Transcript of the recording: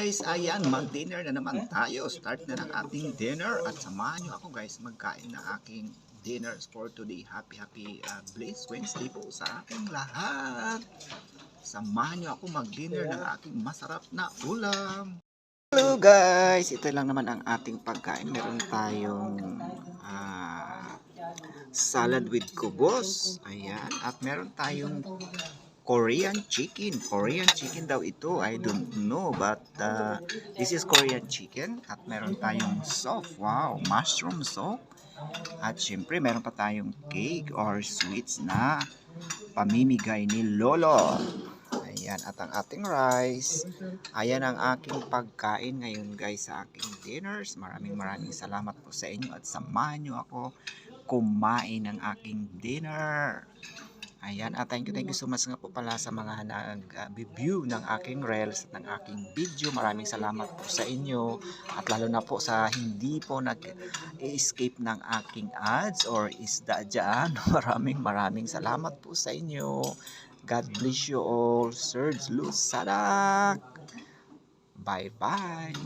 guys, ayan, mag-dinner na naman tayo. Start na ng ating dinner at samahan nyo ako guys magkain na aking dinner for today. Happy Bliss Wednesday po sa ating lahat. Samahan nyo ako mag-dinner ng aking masarap na ulam. Hello guys, ito lang naman ang ating pagkain. Meron tayong salad with kubos. Ayan, at meron tayong Korean chicken. Korean chicken daw ito. I don't know. But this is Korean chicken. At meron tayong soup. Wow. Mushroom soup. At syempre meron pa tayong cake or sweets na pamimigay ni Lolo. Ayan. At ang ating rice. Ayan ang aking pagkain ngayon guys sa aking dinners. Maraming salamat po sa inyo. At samahan nyo ako kumain ng aking dinner. Ayan, thank you so much nga po pala sa mga nag-view ng aking reels at ng aking video. Maraming salamat po sa inyo at lalo na po sa hindi po nag-escape ng aking ads or isda dyan. Maraming salamat po sa inyo. God bless you all. Serge Lusadak. Bye-bye.